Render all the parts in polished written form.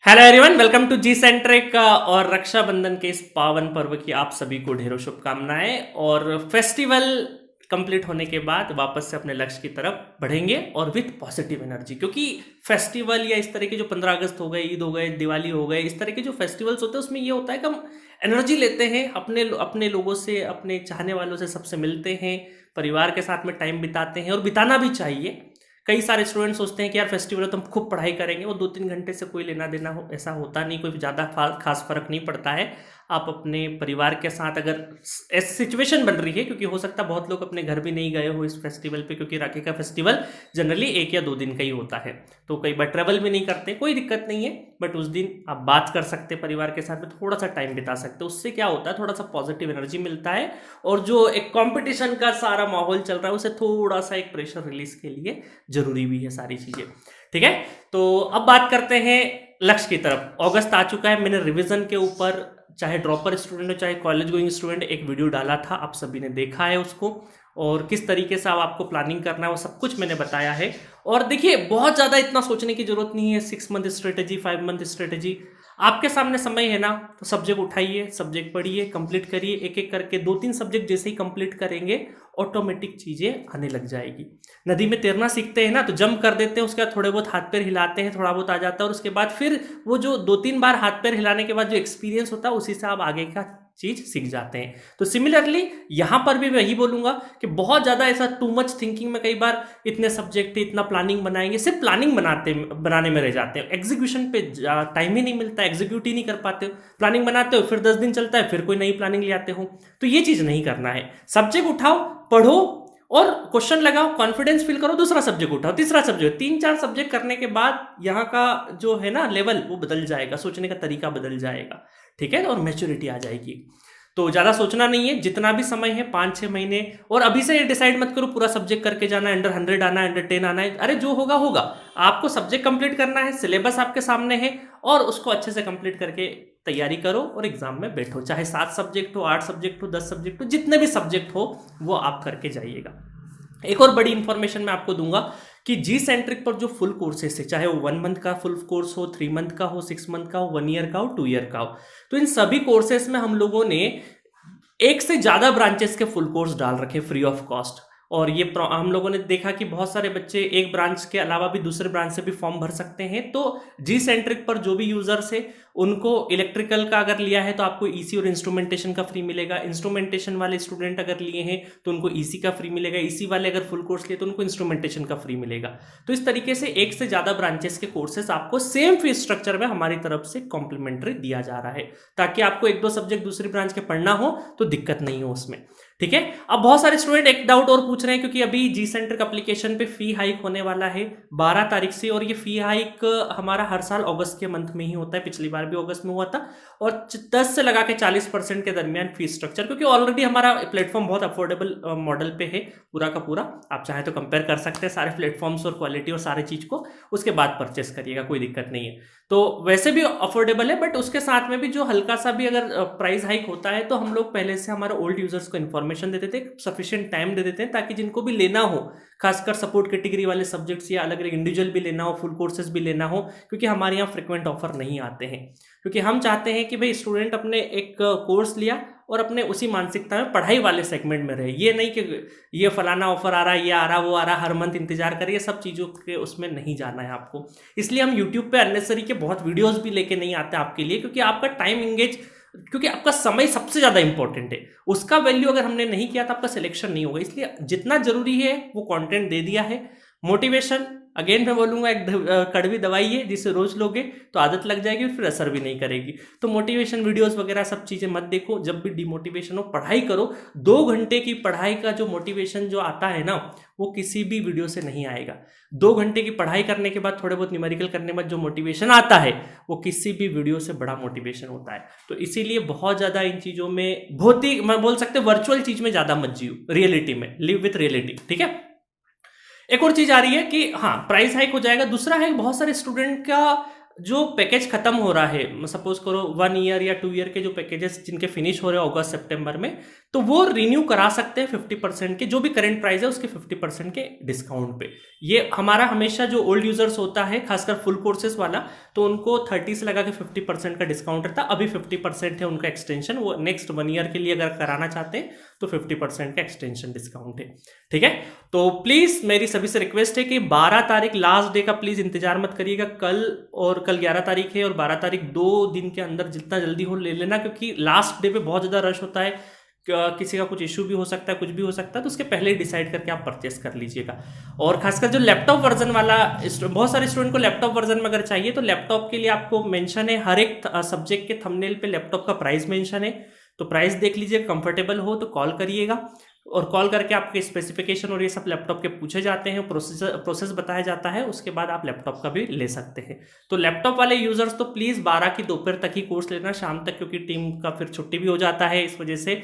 Hello everyone, welcome to G centric और रक्षाबंधन के इस पावन पर्व की आप सभी को ढेरों शुभकामनाएं। और फेस्टिवल कंप्लीट होने के बाद वापस से अपने लक्ष्य की तरफ बढ़ेंगे और विथ पॉजिटिव एनर्जी, क्योंकि फेस्टिवल या इस तरह के जो 15 अगस्त हो गए, ईद हो गए, दिवाली हो गए, इस तरह के जो फेस्टिवल्स होते हैं उसमें ये होता है कि हम एनर्जी लेते हैं, अपने अपने लोगों से, अपने चाहने वालों से, सबसे मिलते हैं, परिवार के साथ में टाइम बिताते हैं और बिताना भी चाहिए। कई सारे स्टूडेंट सोचते हैं कि यार फेस्टिवल है तो हम खूब पढ़ाई करेंगे, वो 2-3 घंटे से कोई लेना देना हो ऐसा होता नहीं, कोई ज़्यादा खास फर्क नहीं पड़ता है। आप अपने परिवार के साथ अगर ऐसी सिचुएशन बन रही है, क्योंकि हो सकता है बहुत लोग अपने घर भी नहीं गए हो इस फेस्टिवल पे, क्योंकि राखी का फेस्टिवल जनरली 1 या 2 दिन का ही होता है, तो कई बार ट्रेवल भी नहीं करते, कोई दिक्कत नहीं है। बट उस दिन आप बात कर सकते हैं परिवार के साथ में, थोड़ा सा टाइम बिता सकते हो, उससे क्या होता है थोड़ा सा पॉजिटिव एनर्जी मिलता है और जो एक कंपटीशन का सारा माहौल चल रहा है उसे थोड़ा सा एक प्रेशर रिलीज के लिए जरूरी भी है सारी चीजें। ठीक है, तो अब बात करते हैं लक्ष्य की तरफ। अगस्त आ चुका है, मैंने रिवीजन के ऊपर, चाहे ड्रॉपर स्टूडेंट हो चाहे कॉलेज गोइंग स्टूडेंट, एक वीडियो डाला था, आप सभी ने देखा है उसको, और किस तरीके से अब आपको प्लानिंग करना है वो सब कुछ मैंने बताया है। और देखिए, बहुत ज़्यादा इतना सोचने की जरूरत नहीं है, 6 मंथ स्ट्रेटेजी, 5 मंथ स्ट्रेटेजी, आपके सामने समय है ना, तो सब्जेक्ट उठाइए, सब्जेक्ट पढ़िए, कंप्लीट करिए, एक एक करके 2-3 सब्जेक्ट जैसे ही कंप्लीट करेंगे ऑटोमेटिक चीज़ें आने लग जाएगी। नदी में तैरना सीखते हैं ना, तो जंप कर देते हैं, उसके बाद थोड़े बहुत हाथ पैर हिलाते हैं, थोड़ा बहुत आ जाता है, और उसके बाद फिर वो जो 2-3 बार हाथ पैर हिलाने के बाद जो एक्सपीरियंस होता है उसी से आप आगे का चीज सीख जाते हैं। तो सिमिलरली यहां पर भी वही बोलूंगा कि बहुत ज्यादा ऐसा टू मच थिंकिंग में कई बार इतने सब्जेक्ट है, इतना प्लानिंग बनाएंगे, सिर्फ प्लानिंग बनाने में रह जाते हैं, एग्जीक्यूशन पे टाइम ही नहीं मिलता, एग्जीक्यूट ही नहीं कर पाते हो। प्लानिंग बनाते हो, फिर 10 दिन चलता है, फिर कोई नई प्लानिंग ले आते हो। तो ये चीज नहीं करना है। सब्जेक्ट उठाओ, पढ़ो और क्वेश्चन लगाओ, कॉन्फिडेंस फील करो, दूसरा सब्जेक्ट उठाओ, तीसरा सब्जेक्ट, 3-4 सब्जेक्ट करने के बाद यहाँ का जो है ना लेवल वो बदल जाएगा, सोचने का तरीका बदल जाएगा। ठीक है, और मैच्योरिटी आ जाएगी। तो ज़्यादा सोचना नहीं है, जितना भी समय है 5-6 महीने, और अभी से डिसाइड मत करो पूरा सब्जेक्ट करके जाना है, अंडर 100 आना है, अंडर 10 आना है, अरे जो होगा होगा। आपको सब्जेक्ट कंप्लीट करना है, सिलेबस आपके सामने है, और उसको अच्छे से कंप्लीट करके तैयारी करो और एग्जाम में बैठो, चाहे 7 सब्जेक्ट हो, 8 सब्जेक्ट हो, 10 सब्जेक्ट हो, जितने भी सब्जेक्ट हो वो आप करके जाइएगा। एक और बड़ी इंफॉर्मेशन मैं आपको दूंगा कि जी सेंट्रिक पर जो फुल कोर्सेस है, चाहे वो 1 मंथ का फुल कोर्स हो, 3 मंथ का हो, 6 मंथ का हो, 1 ईयर का हो, 2 ईयर का हो, तो इन सभी कोर्सेस में हम लोगों ने एक से ज्यादा ब्रांचेस के फुल कोर्स डाल रखे फ्री ऑफ कॉस्ट। और ये हम लोगों ने देखा कि बहुत सारे बच्चे एक ब्रांच के अलावा भी दूसरे ब्रांच से भी फॉर्म भर सकते हैं। तो जी सेंट्रिक पर जो भी यूजर्स है उनको इलेक्ट्रिकल का अगर लिया है तो आपको ईसी और इंस्ट्रूमेंटेशन का फ्री मिलेगा, इंस्ट्रूमेंटेशन वाले स्टूडेंट अगर लिए हैं तो उनको ईसी का फ्री मिलेगा, ईसी वाले अगर फुल कोर्स लिए तो उनको इंस्ट्रूमेंटेशन का फ्री मिलेगा। तो इस तरीके से एक से ज्यादा ब्रांचेस के कोर्सेस आपको सेम फीस स्ट्रक्चर में हमारी तरफ से कॉम्प्लीमेंट्री दिया जा रहा है, ताकि आपको 1-2 सब्जेक्ट दूसरी ब्रांच के पढ़ना हो तो दिक्कत नहीं हो उसमें। ठीक है, अब बहुत सारे स्टूडेंट एक डाउट और पूछ रहे हैं, क्योंकि अभी जी सेंट्रिक एप्लीकेशन पे फी हाइक होने वाला है 12 तारीख से, और ये फी हाइक हमारा हर साल अगस्त के मंथ में ही होता है, पिछली बार भी अगस्त में हुआ था, और 10 से लगा के 40% के दरमियान फी स्ट्रक्चर, क्योंकि ऑलरेडी हमारा प्लेटफॉर्म बहुत अफोर्डेबल मॉडल पे है पूरा का पूरा। आप चाहे तो कंपेयर कर सकते हैं सारे प्लेटफॉर्म्स और क्वालिटी और सारी चीज को, उसके बाद परचेस करिएगा, कोई दिक्कत नहीं है। तो वैसे भी अफोर्डेबल है, बट उसके साथ में भी जो हल्का सा भी अगर प्राइस हाइक होता है तो हम लोग पहले से हमारे ओल्ड यूजर्स को इन्फॉर्मेशन दे देते हैं, सफिशिएंट टाइम दे देते हैं, ताकि जिनको भी लेना हो, खासकर सपोर्ट कैटेगरी वाले सब्जेक्ट्स या अलग अलग इंडिविजुअल भी लेना हो, फुल कोर्सेज भी लेना हो, क्योंकि हमारे यहाँ फ्रिक्वेंट ऑफर नहीं आते हैं, क्योंकि हम चाहते हैं कि भाई स्टूडेंट अपने एक कोर्स लिया और अपने उसी मानसिकता में पढ़ाई वाले सेगमेंट में रहे। ये नहीं कि ये फलाना ऑफर आ रहा है, ये आ रहा, वो आ रहा, हर मंथ इंतजार करिए, सब चीज़ों के उसमें नहीं जाना है आपको। इसलिए हम यूट्यूब पे अननेसरी के बहुत वीडियोस भी लेके नहीं आते आपके लिए, क्योंकि आपका टाइम इंगेज, क्योंकि आपका समय सबसे ज़्यादा इंपॉर्टेंट है, उसका वैल्यू अगर हमने नहीं किया तो आपका सिलेक्शन नहीं होगा। इसलिए जितना जरूरी है वो कंटेंट दे दिया है। मोटिवेशन अगेन मैं बोलूंगा, एक कड़वी दवाई है, जिसे रोज लोगे तो आदत लग जाएगी, फिर असर भी नहीं करेगी। तो मोटिवेशन वीडियोस वगैरह सब चीजें मत देखो, जब भी डिमोटिवेशन हो पढ़ाई करो। 2 घंटे की पढ़ाई का जो मोटिवेशन जो आता है ना, वो किसी भी वीडियो से नहीं आएगा। 2 घंटे की पढ़ाई करने के बाद थोड़े बहुत न्यूमेरिकल करने के बाद जो मोटिवेशन आता है वो किसी भी वीडियो से बड़ा मोटिवेशन होता है। तो इसीलिए बहुत ज्यादा इन चीजों में, बहुत ही मैं बोल सकते वर्चुअल चीज में ज्यादा मत जियो, रियलिटी में लिव विथ रियलिटी। ठीक है, एक और चीज आ रही है कि हाँ प्राइस हाइक हो जाएगा। दूसरा है बहुत सारे स्टूडेंट का जो पैकेज खत्म हो रहा है, सपोज करो 1 ईयर या 2 ईयर के जो पैकेजेस जिनके फिनिश हो रहे हैं अगस्त सितंबर में, तो वो रिन्यू करा सकते हैं 50% के, जो भी करंट प्राइस है उसके 50% के डिस्काउंट पे। ये हमारा हमेशा जो ओल्ड यूजर्स होता है खासकर फुल कोर्सेज वाला, तो उनको 30 से लगा के 50% का डिस्काउंट रहता है। अभी 50% है उनका एक्सटेंशन, वो नेक्स्ट 1 ईयर के लिए अगर कराना चाहते हैं तो 50% का एक्सटेंशन डिस्काउंट है। ठीक है, तो प्लीज मेरी सभी से रिक्वेस्ट है कि 12 तारीख लास्ट डे का प्लीज इंतजार मत करिएगा। कल 11 तारीख है और 12 तारीख 2 दिन के अंदर जितना जल्दी हो ले लेना, क्योंकि लास्ट डे पे बहुत ज्यादा रश होता है, किसी का कुछ इशू भी हो सकता है, कुछ भी हो सकता है, तो उसके पहले ही डिसाइड करके आप परचेस कर लीजिएगा। और खासकर जो लैपटॉप वर्जन वाला, बहुत सारे स्टूडेंट को लैपटॉप वर्जन में अगर चाहिए तो लैपटॉप के लिए आपको मेंशन है, हर एक सब्जेक्ट के थंबनेल पे लैपटॉप का प्राइस मेंशन है, तो प्राइस देख लीजिए, कंफर्टेबल हो तो कॉल करिएगा, और कॉल करके आपके स्पेसिफिकेशन और ये सब लैपटॉप के पूछे जाते हैं, प्रोसेस बताया जाता है, उसके बाद आप लैपटॉप का भी ले सकते हैं। तो लैपटॉप वाले यूजर्स तो प्लीज़ 12 की दोपहर तक ही कोर्स लेना, शाम तक, क्योंकि टीम का फिर छुट्टी भी हो जाता है, इस वजह से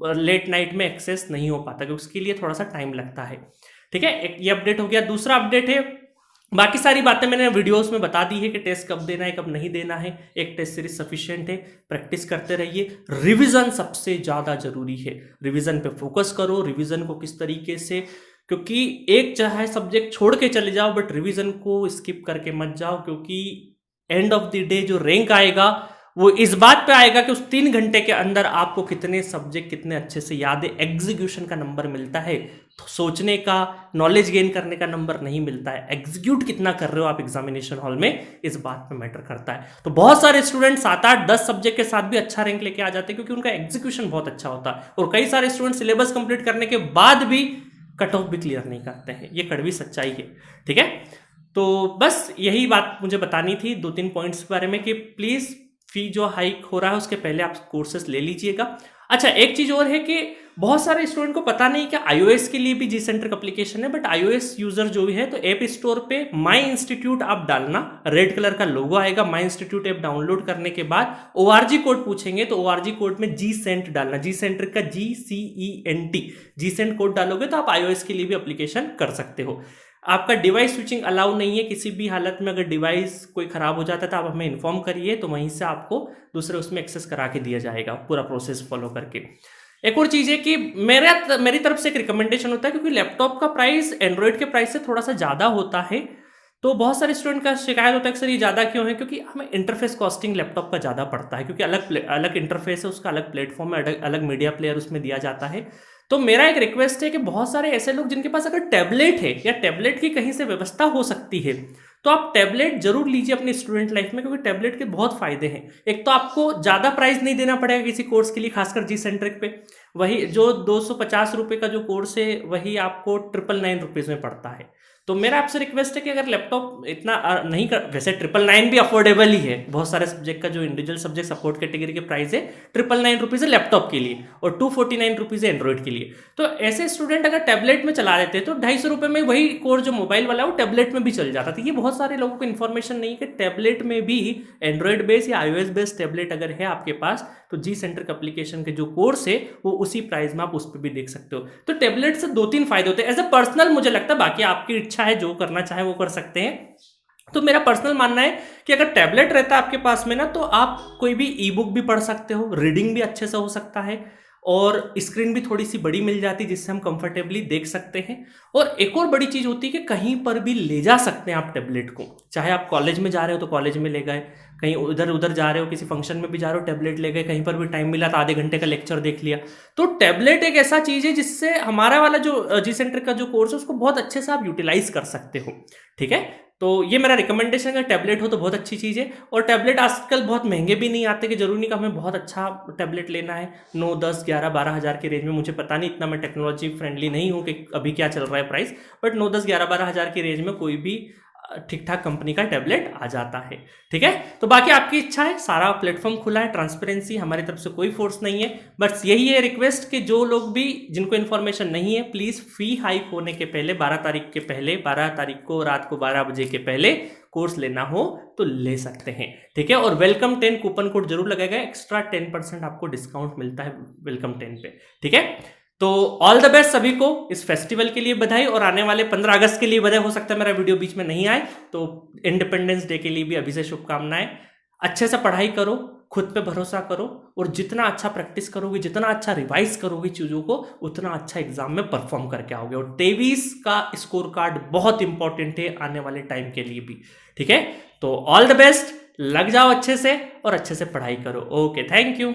लेट नाइट में एक्सेस नहीं हो पाता, क्योंकि उसके लिए थोड़ा सा टाइम लगता है। ठीक है, एक ये अपडेट हो गया। दूसरा अपडेट है, बाकी सारी बातें मैंने वीडियोस में बता दी है कि टेस्ट कब देना है कब नहीं देना है, एक टेस्ट सीरीज सफिशिएंट है, प्रैक्टिस करते रहिए। रिवीजन सबसे ज़्यादा जरूरी है, रिवीजन पे फोकस करो, रिवीजन को किस तरीके से, क्योंकि एक चाहे सब्जेक्ट छोड़ के चले जाओ बट रिवीजन को स्किप करके मत जाओ, क्योंकि एंड ऑफ द डे जो रैंक आएगा वो इस बात पे आएगा कि उस 3 घंटे के अंदर आपको कितने सब्जेक्ट कितने अच्छे से याद है। एग्जीक्यूशन का नंबर मिलता है, तो सोचने का, नॉलेज गेन करने का नंबर नहीं मिलता है। एग्जीक्यूट कितना कर रहे हो आप एग्जामिनेशन हॉल में, इस बात पे मैटर करता है। तो बहुत सारे स्टूडेंट 7, 8, 10 सब्जेक्ट के साथ भी अच्छा रैंक लेके आ जाते हैं, क्योंकि उनका एग्जीक्यूशन बहुत अच्छा होता है। और कई सारे स्टूडेंट सिलेबस कंप्लीट करने के बाद भी कट ऑफ भी क्लियर नहीं करते हैं, ये कड़वी सच्चाई है। ठीक है, तो बस यही बात मुझे बतानी थी 2-3 पॉइंट्स के बारे में, कि प्लीज फी जो हाइक हो रहा है उसके पहले आप कोर्सेस ले लीजिएगा। अच्छा, एक चीज और है कि बहुत सारे स्टूडेंट को पता नहीं कि iOS के लिए भी जी सेंटर का एप्लीकेशन है, बट iOS यूजर जो भी है तो ऐप स्टोर पे माई इंस्टीट्यूट आप डालना, रेड कलर का लोगो आएगा। माई इंस्टीट्यूट ऐप डाउनलोड करने के बाद ORG कोड पूछेंगे, तो ORG कोड में जी सेंट डालना, जी सेंटर का GCENT, जी सेंट कोड डालोगे तो आप iOS के लिए भी एप्लीकेशन कर सकते हो। आपका डिवाइस स्विचिंग अलाउ नहीं है, किसी भी हालत में अगर डिवाइस कोई खराब हो जाता है तो आप हमें इन्फॉर्म करिए, तो वहीं से आपको दूसरे उसमें एक्सेस करा के दिया जाएगा, पूरा प्रोसेस फॉलो करके। एक और चीज़ है कि मेरी तरफ से एक रिकमेंडेशन होता है, क्योंकि लैपटॉप का प्राइस एंड्रॉयड के प्राइस से थोड़ा सा ज़्यादा होता है, तो बहुत सारे स्टूडेंट का शिकायत होता है कि सर ये ज़्यादा क्यों है, क्योंकि हमें इंटरफेस कॉस्टिंग लैपटॉप का ज़्यादा पड़ता है, क्योंकि अलग इंटरफेस है, उसका अलग प्लेटफॉर्म है, अलग मीडिया प्लेयर उसमें दिया जाता है। तो मेरा एक रिक्वेस्ट है कि बहुत सारे ऐसे लोग जिनके पास अगर टैबलेट है या टैबलेट की कहीं से व्यवस्था हो सकती है, तो आप टैबलेट जरूर लीजिए अपनी स्टूडेंट लाइफ में, क्योंकि टैबलेट के बहुत फायदे हैं। एक तो आपको ज़्यादा प्राइस नहीं देना पड़ेगा किसी कोर्स के लिए, खासकर जी सेंट्रिक पे। वही जो 250 रुपये का जो कोर्स है वही आपको 999 रुपीज़ में पड़ता है। तो मेरा आपसे रिक्वेस्ट है कि अगर लैपटॉप इतना नहीं कर, वैसे 999 भी अफोर्डेबल ही है, बहुत सारे सब्जेक्ट का जो इंडिविजुअल सब्जेक्ट सपोर्ट कैटेगरी के प्राइस है 999 रुपीज़ है लैपटॉप के लिए, और 249 रुपीज़ है एंड्रॉइड के लिए। तो ऐसे स्टूडेंट अगर टैबलेट में चला लेते हैं तो 250 रुपये में वही कोर्स जो मोबाइल वाला है वो टैबलेट में भी चल जाता था। ये बहुत सारे लोगों को इन्फॉर्मेशन नहीं है कि टैबलेट में भी एंड्रॉइड बेस्ड या iOS बेस्ड टैबलेट अगर है आपके पास, तो जी सेंटर का एप्लीकेशन के जो कोर्स है वो उसी प्राइस में आप उस पर भी देख सकते हो। तो टैबलेट से 2-3 फायदे होते हैं एज ए पर्सनल, मुझे लगता है, बाकी आपकी इच्छा है, जो करना चाहे वो कर सकते हैं। तो मेरा पर्सनल मानना है कि अगर टैबलेट रहता है आपके पास में ना, तो आप कोई भी ई बुक भी पढ़ सकते हो, रीडिंग भी अच्छे से हो सकता है, और स्क्रीन भी थोड़ी सी बड़ी मिल जाती है जिससे हम कंफर्टेबली देख सकते हैं। और एक और बड़ी चीज़ होती है कि कहीं पर भी ले जा सकते हैं आप टैबलेट को, चाहे आप कॉलेज में जा रहे हो तो कॉलेज में ले गए, कहीं उधर उधर जा रहे हो, किसी फंक्शन में भी जा रहे हो टैबलेट ले गए, कहीं पर भी टाइम मिला तो आधे घंटे का लेक्चर देख लिया। तो टैबलेट एक ऐसा चीज़ है जिससे हमारा वाला जो जी सेंटर का जो कोर्स है उसको बहुत अच्छे से आप यूटिलाइज कर सकते हो। ठीक है, तो ये मेरा रिकमेंडेशन है, टैबलेट हो तो बहुत अच्छी चीज़ है। और टैबलेट आजकल बहुत महंगे भी नहीं आते, कि जरूरी नहीं कि हमें बहुत अच्छा टैबलेट लेना है 9, 10, 11, 12 हज़ार की रेंज में। मुझे पता नहीं, इतना मैं टेक्नोलॉजी फ्रेंडली नहीं हूँ कि अभी क्या चल रहा है प्राइस, बट 9, 10, 11, 12 हज़ार की रेंज में कोई भी ठीक ठाक कंपनी का टैबलेट आ जाता है। ठीक है, तो बाकी आपकी इच्छा है, सारा प्लेटफॉर्म खुला है, ट्रांसपेरेंसी, हमारी तरफ से कोई फोर्स नहीं है। बस यही है रिक्वेस्ट कि जो लोग भी जिनको इन्फॉर्मेशन नहीं है, प्लीज फी हाइक होने के पहले 12 तारीख के पहले, 12 तारीख को रात को 12 बजे के पहले कोर्स लेना हो तो ले सकते हैं। ठीक है, और वेलकम 10 कूपन कोड जरूर लगेगा, एक्स्ट्रा 10% आपको डिस्काउंट मिलता है वेलकम 10 पे। ठीक है, तो ऑल द बेस्ट सभी को इस फेस्टिवल के लिए बधाई, और आने वाले 15 अगस्त के लिए बधाई। हो सकता है मेरा वीडियो बीच में नहीं आए, तो इंडिपेंडेंस डे के लिए भी अभी से शुभकामनाएं। अच्छे से पढ़ाई करो, खुद पे भरोसा करो, और जितना अच्छा प्रैक्टिस करोगे, जितना अच्छा रिवाइज करोगे चीजों को, उतना अच्छा एग्जाम में परफॉर्म करके आओगे। और 23 का स्कोर कार्ड बहुत इंपॉर्टेंट है आने वाले टाइम के लिए भी, ठीक है। तो ऑल द बेस्ट, लग जाओ अच्छे से और अच्छे से पढ़ाई करो। Okay, thank you.